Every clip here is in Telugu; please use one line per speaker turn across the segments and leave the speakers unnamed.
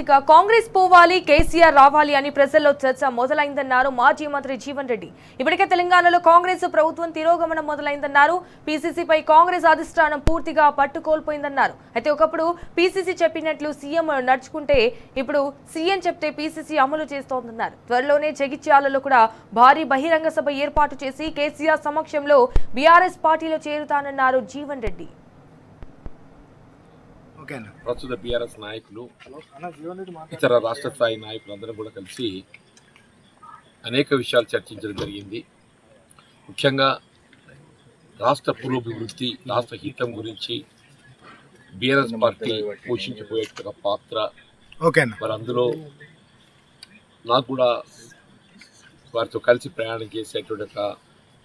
ఇక కాంగ్రెస్ పోవాలి కేసీఆర్ రావాలి అని ప్రజల్లో చర్చ మొదలైందన్నారు మాజీ మంత్రి జీవన్ రెడ్డి. ఇప్పటికే తెలంగాణలో కాంగ్రెస్ ప్రభుత్వం తిరోగమనం మొదలైందన్నారు. పీసీసీపై కాంగ్రెస్ అధిష్టానం పూర్తిగా పట్టుకోల్పోయిందన్నారు. అయితే ఒకప్పుడు పీసీసీ చెప్పినట్లు సీఎం నడుచుకుంటే ఇప్పుడు సీఎం చెప్తే పీసీసీ అమలు చేస్తోందన్నారు. త్వరలోనే జగిత్యాలలో కూడా భారీ బహిరంగ సభ ఏర్పాటు చేసి కేసీఆర్ సమక్షంలో బీఆర్ఎస్ పార్టీలో చేరుతానన్నారు జీవన్ రెడ్డి.
ప్రస్తుత బీఆర్ఎస్ నాయకులు ఇతర రాష్ట్ర స్థాయి నాయకులందరూ కూడా కలిసి అనేక విషయాలు చర్చించడం జరిగింది. ముఖ్యంగా రాష్ట్ర పురోభివృద్ధి, రాష్ట్ర హితం గురించి బీఆర్ఎస్ పార్టీ పోషించబోయే పాత్ర, మరి అందులో నాకు కూడా వారితో కలిసి ప్రయాణం చేసేటువంటి ఒక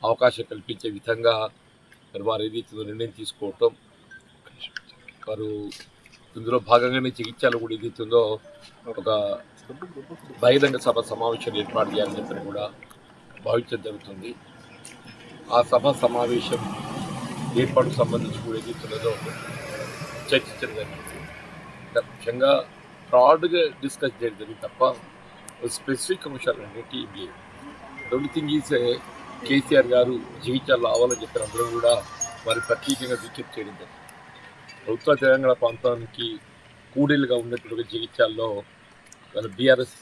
అవకాశం కల్పించే విధంగా మరి వారు ఏదైతే నిర్ణయం తీసుకోవటం, వారు ఇందులో భాగంగానే జగిత్యాల కూడా ఏదైతుందో ఒక బహిరంగ సభ సమావేశాలు ఏర్పాటు చేయాలని చెప్పని కూడా భావించడం జరుగుతుంది. ఆ సభ సమావేశం ఏర్పాటుకు సంబంధించి కూడా ఏదైతున్నదో చర్చించడం జరిగింది. ముఖ్యంగా బ్రాడ్గా డిస్కస్ చేయడం జరిగింది తప్ప స్పెసిఫిక్ అంశాలు అనేవి ఏం లేవు. ఓన్లీ థింగ్ ఈజ్ కేసీఆర్ గారు జగిత్యాల రావాలని చెప్పిన అందరూ కూడా వారి ప్రత్యేకంగా విజ్ఞప్తి చేయడం జరిగింది. ఉత్తర తెలంగాణ ప్రాంతానికి కూడీలుగా ఉన్నటువంటి జగిత్యాల్లో మన బీఆర్ఎస్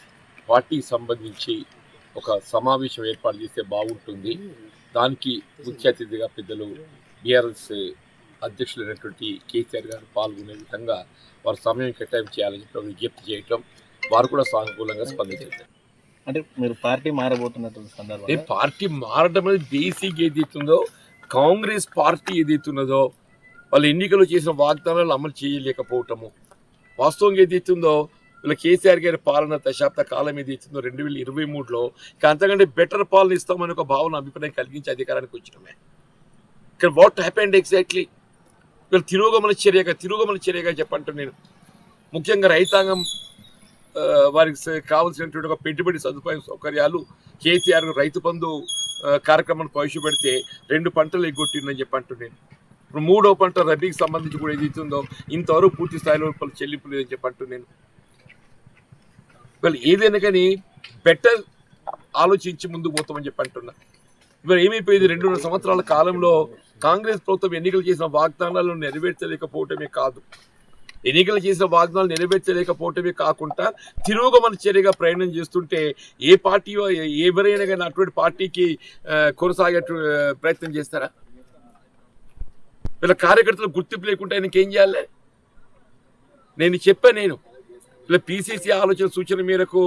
పార్టీకి సంబంధించి ఒక సమావేశం ఏర్పాటు చేస్తే బాగుంటుంది. దానికి ముఖ్య అతిథిగా పెద్దలు బీఆర్ఎస్ అధ్యక్షులైనటువంటి కేసీఆర్ గారు పాల్గొనే విధంగా వారు సమయం కేటాయింపు చేయాలని చెప్పి విజ్ఞప్తి చేయటం, వారు కూడా సానుకూలంగా స్పందించారు.
అంటే మీరు పార్టీ మారబోతున్నటువంటి సందర్భంలో
పార్టీ మారడం అనేది బేసిక్ ఏదైతుందో కాంగ్రెస్ పార్టీ ఏదైతున్నదో వాళ్ళు ఎన్నికలు చేసిన వాగ్దానాలు అమలు చేయలేకపోవటము, వాస్తవంగా ఏదైతుందో వీళ్ళ కేసీఆర్ గారి పాలన దశాబ్ద కాలం ఏదైతుందో 2023లో ఇక అంతకంటే బెటర్ పాలన ఇస్తామని ఒక భావన అభిప్రాయం కలిగించి అధికారానికి వచ్చినమే. ఇక్కడ వాట్ హ్యాపెండ్ ఎగ్జాక్ట్లీ వీళ్ళు తిరోగమన చర్యగా చెప్పంటాను నేను. ముఖ్యంగా రైతాంగం వారికి కావాల్సినటువంటి ఒక పెట్టుబడి సౌకర్యాలు కేసీఆర్ రైతు బంధు కార్యక్రమాన్ని ప్రవేశపెడితే 2 పంటలు ఎగ్గొట్టిందని చెప్పంటాను నేను. ఇప్పుడు 3వ పంట రబీకి సంబంధించి కూడా ఏదైతుందో ఇంతవరకు పూర్తి స్థాయిలో చెల్లింపు లేదని చెప్పంటూ నేను. వాళ్ళు ఏదైనా కానీ బెటర్ ఆలోచించి ముందుకు పోతామని చెప్పి అంటున్నా. ఇవాళ ఏమైపోయింది, 2.5 సంవత్సరాల కాలంలో కాంగ్రెస్ ప్రభుత్వం ఎన్నికలు చేసిన వాగ్దానాలను నెరవేర్చలేకపోవటమే కాదు, ఎన్నికలు చేసిన వాగ్దానాలు నెరవేర్చలేకపోవటమే కాకుండా తిరోగమన చర్యగా ప్రయాణం చేస్తుంటే ఏ పార్టీ ఎవరైనా కానీ అటువంటి పార్టీకి కొనసాగే ప్రయత్నం చేస్తారా? వీళ్ళ కార్యకర్తలు గుర్తింపు లేకుంటే ఆయనకి ఏం చేయాలి? నేను ఇలా పీసీసీ ఆలోచన సూచన మేరకు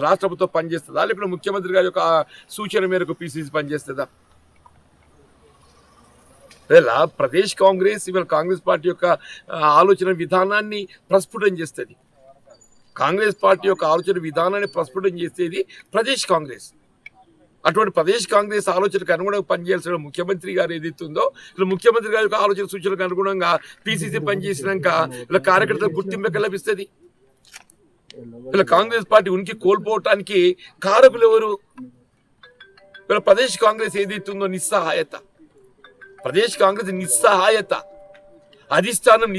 రాష్ట్ర ప్రభుత్వం పనిచేస్తుందా, లేకపోతే ముఖ్యమంత్రి గారి యొక్క సూచన మేరకు పీసీసీ పనిచేస్తుందా? ఇలా ప్రదేశ్ కాంగ్రెస్ ఇవాళ కాంగ్రెస్ పార్టీ యొక్క ఆలోచన విధానాన్ని ప్రస్ఫుటం చేస్తుంది. కాంగ్రెస్ పార్టీ యొక్క ఆలోచన విధానాన్ని ప్రస్ఫుటం చేసేది ప్రదేశ్ కాంగ్రెస్. అటువంటి ప్రదేశ్ కాంగ్రెస్ ఆలోచనకు అనుగుణంగా పనిచేయాల్సిన ముఖ్యమంత్రి గారు ఏదైతుందో ఇలా ముఖ్యమంత్రి గారి యొక్క ఆలోచన సూచనకు అనుగుణంగా పీసీసీ పనిచేసినాక ఇలా కార్యకర్తలకు గుర్తింపు లభిస్తుంది. ఇలా కాంగ్రెస్ పార్టీ ఉనికి కోల్పోవటానికి కారకులు ఎవరు? ఇలా ప్రదేశ్ కాంగ్రెస్ ఏదైతుందో నిస్సహాయత, ప్రదేశ్ కాంగ్రెస్ నిస్సహాయత, అధిష్టానం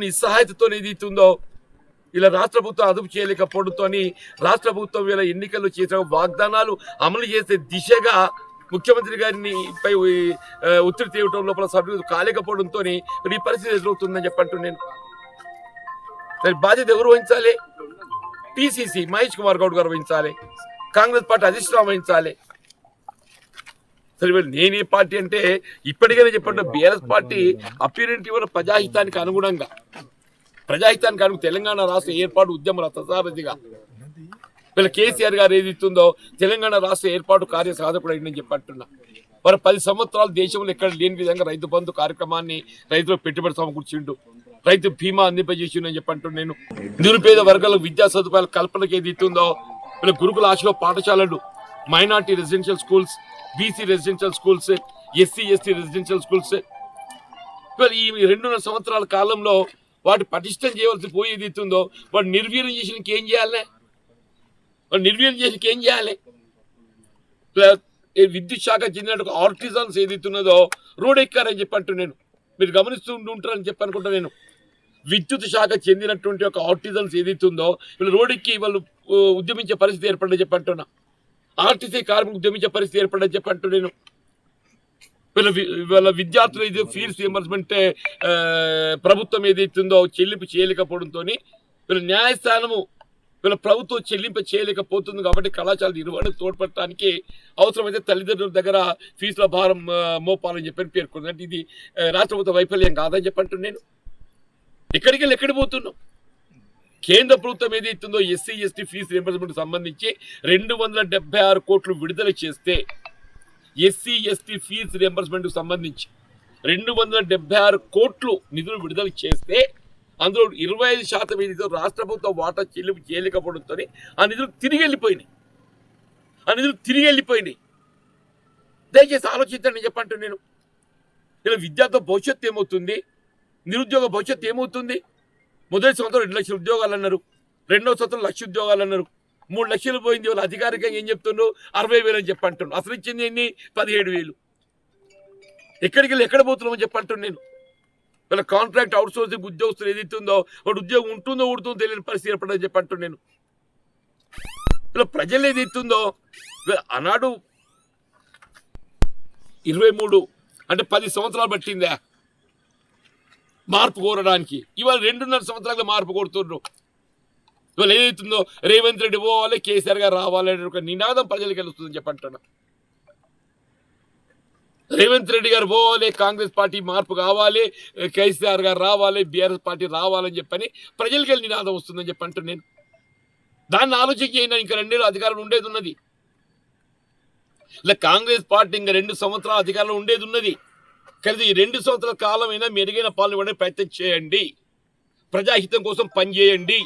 నిస్సహాయతతో ఏదైతుందో ఇలా రాష్ట్ర ప్రభుత్వం అదుపు చేయలేకపోవడంతో రాష్ట్ర ప్రభుత్వం ఇలా ఎన్నికల్లో చేసిన వాగ్దానాలు అమలు చేసే దిశగా ముఖ్యమంత్రి గారిని పై ఒత్తిడి తేవటం లోపల సభ్యులు కాలేకపోవడంతో ఈ పరిస్థితి ఎదురవుతుందని చెప్పంటూ నేను. దాని బాధ్యత ఎవరు వహించాలి? పీసీసీ మహేష్ కుమార్ గౌడ్ గారు వహించాలి, కాంగ్రెస్ పార్టీ అధిష్టానం వహించాలి. సరే నేనే పార్టీ అంటే ఇప్పటికైనా చెప్పండి, బీఆర్ఎస్ పార్టీ అపీరెంట్ ఇవ్వడం ప్రజాహితానికి అనుగుణంగా తెలంగాణ రాష్ట్ర ఏర్పాటు ఉద్యమ రథసారథిగా వీళ్ళ కేసీఆర్ గారు ఏదిస్తుందో తెలంగాణ రాష్ట్ర ఏర్పాటు కార్య సాధకుడు అయిందని చెప్పి అంటున్నా. మరి 10 సంవత్సరాలు దేశంలో ఎక్కడ లేని విధంగా రైతు బంధు కార్యక్రమాన్ని రైతులకు పెట్టుబడి సమకూర్చిండు, రైతు బీమా అందింపజేసిండు అని చెప్పి అంటున్నా నేను. నిరుపేద వర్గాలకు విద్యా సదుపాయాల కల్పనకు ఏదిస్తుందో వీళ్ళ గురుకుల ఆశలో పాఠశాలలు, minority residential schools, BC residential schools, SC ST residential schools ఇవాళ ఈ 2.5 సంవత్సరాల కాలంలో వాటి పటిష్టం చేయవలసి పోయేది ఇస్తుందో వాడు నిర్వీర్యం చేసిన ఏం చేయాలి? విద్యుత్ శాఖ చెందిన ఆర్టిజన్స్ ఏదైతున్నదో రోడ్ ఎక్కారని చెప్పి అంటూ నేను. మీరు గమనిస్తూ ఉంటారని చెప్పి అనుకుంటా నేను. విద్యుత్ శాఖ చెందినటువంటి ఒక ఆర్టిజన్స్ ఏదైతుందో వీళ్ళు రోడ్డుకి వాళ్ళు ఉద్యమించే పరిస్థితి ఏర్పడని చెప్పంటున్నా. ఆర్టీసీ కార్మికులు ఉద్యమించే పరిస్థితి ఏర్పడని చెప్పంటూ నేను వీళ్ళ విద్యార్థులు ఇది ఫీజు రియంబర్స్మెంట్ ప్రభుత్వం ఏదైతుందో చెల్లింపు చేయలేకపోవడంతో వీళ్ళ న్యాయస్థానము వీళ్ళ ప్రభుత్వం చెల్లింపు చేయలేకపోతుంది. కాబట్టి కళాశాల నిర్వహణకు తోడ్పడటానికి అవసరమైతే తల్లిదండ్రుల దగ్గర ఫీజుల భారం మోపాలని చెప్పని పేర్కొంది. అంటే ఇది రాష్ట్ర ప్రభుత్వ వైఫల్యం కాదని చెప్పంటూ నేను ఎక్కడికి వెళ్ళి ఎక్కడికి పోతున్నాం. కేంద్ర ప్రభుత్వం ఏదైతుందో ఎస్సీ ఎస్టీ ఫీజు రియంబర్స్మెంట్ సంబంధించి 276 కోట్లు విడుదల చేస్తే ఎస్సీ ఎస్టీ ఫీజు రియంబర్స్మెంట్ సంబంధించి 276 కోట్లు నిధులు విడుదల చేస్తే అందులో 25% ఏదైతే రాష్ట్ర ప్రభుత్వం వాటా చెల్లింపు చేయలేకపోవడంతో ఆ నిధులు తిరిగి వెళ్ళిపోయినాయి. దయచేసి ఆలోచించండి చెప్పంటూ నేను ఇలా విద్యార్థుల భవిష్యత్తు ఏమవుతుంది, నిరుద్యోగ భవిష్యత్తు ఏమవుతుంది. మొదటి సంవత్సరం 2 లక్షల ఉద్యోగాలు అన్నారు, రెండవ సంవత్సరం 1 లక్ష ఉద్యోగాలు అన్నారు, 3 లక్షలు పోయింది. వాళ్ళు అధికారికంగా ఏం చెప్తున్నారు 60,000 అని చెప్పంటున్నారు. అసలు ఇచ్చింది ఎన్ని 17,000. ఎక్కడికి వెళ్ళి ఎక్కడ పోతున్నామని చెప్పంటున్నాను నేను. వీళ్ళ కాంట్రాక్ట్ అవుట్ సోర్సింగ్ ఉద్యోగస్తులు ఏదైతుందో వాడు ఉద్యోగం ఉంటుందో ఉడుతుందో తెలియని పరిస్థితి ఏర్పడని చెప్పంటున్నాను నేను. వీళ్ళ ప్రజలు ఏదైతుందో ఆనాడు 23 అంటే 10 సంవత్సరాలు పట్టిందా మార్పు కోరడానికి. ఇవాళ 2.5 సంవత్సరాలుగా మార్పు కోరుతున్నారు. ఇవాళ ఏదైతుందో రేవంత్ రెడ్డి పోవాలి, కేసీఆర్ గారు రావాలి అనే ఒక నినాదం ప్రజలకు వెళ్తుందని చెప్పంటున్నా. రేవంత్ రెడ్డి గారు పోవాలి, కాంగ్రెస్ పార్టీ మార్పు కావాలి, కేసీఆర్ గారు రావాలి, బీఆర్ఎస్ పార్టీ రావాలని చెప్పని ప్రజలకి వెళ్ళి నినాదం వస్తుందని చెప్పంటున్నా నేను. దాన్ని ఆలోచన చేయండి. ఇంకా 2 ఏళ్ళు అధికారం ఉండేది ఉన్నది. ఇలా కాంగ్రెస్ పార్టీ ఇంకా 2 సంవత్సరాల అధికారంలో ఉండేది ఉన్నది. కానీ ఈ 2 సంవత్సరాల కాలమైనా మెరుగైన పాలన ఇవ్వడానికి ప్రయత్నం చేయండి, ప్రజాహితం కోసం పనిచేయండి.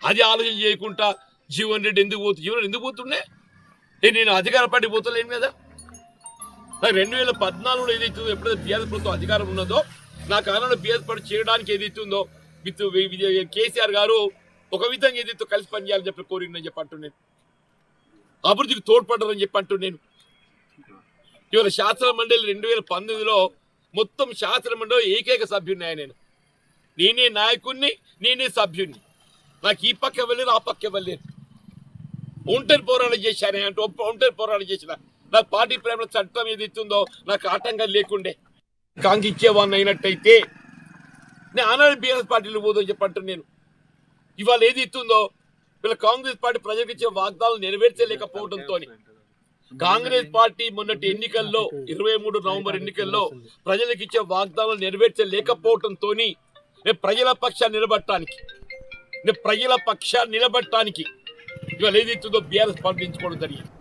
అది ఆలోచన చేయకుండా జీవన్ రెడ్డి ఎందుకు పోతుండే నేను అధికార పార్టీ పోతలేను కదా. నాకు 2014లో ఏదైతే ఎప్పుడైతే బీఆర్ఎస్ ప్రభుత్వం అధికారం ఉన్నదో నా కాలంలో బీఆర్ఎస్ పార్టీ చేయడానికి ఏదైతుందో కేసీఆర్ గారు ఒక విధంగా ఏదైతే కలిసి పనిచేయాలని చెప్పి కోరిందని చెప్పంటూ నేను అభివృద్ధికి తోడ్పడ్డారని చెప్పంటూ నేను. ఇవాళ శాసన మండలి 2019లో మొత్తం శాసన మండలి ఏకైక సభ్యున్నాయి. నేనే నాయకుడిని, నేనే సభ్యుడిని. నాకు ఈ పక్క వెళ్ళారు, ఆ పక్క వెళ్ళారు. ఒంటరి పోరాటం చేశాను అంటే ఒంటరి పోరాటం చేసిన నాకు పార్టీ ప్రేమ చట్టం ఏది ఇస్తుందో నాకు ఆటంకం లేకుండే కాంగిచ్చేవాడిని అయినట్టయితే నేను ఆనాడు బీఆర్ఎస్ పార్టీలో పోదని చెప్పంటాను నేను. ఇవాళ ఏది ఇస్తుందో వీళ్ళ కాంగ్రెస్ పార్టీ ప్రజలకు ఇచ్చే వాగ్దానాలు నెరవేర్చలేకపోవడంతో కాంగ్రెస్ పార్టీ మొన్నటి ఎన్నికల్లో 23 నవంబర్ ఎన్నికల్లో ప్రజలకు ఇచ్చే వాగ్దానాలు నెరవేర్చలేకపోవడంతో నేను ప్రజల పక్షాన్ని నిలబడటానికి ఇవాళ ఏదైతుందో బీఆర్ఎస్ పార్టీ ఎంచుకోవడం జరిగింది.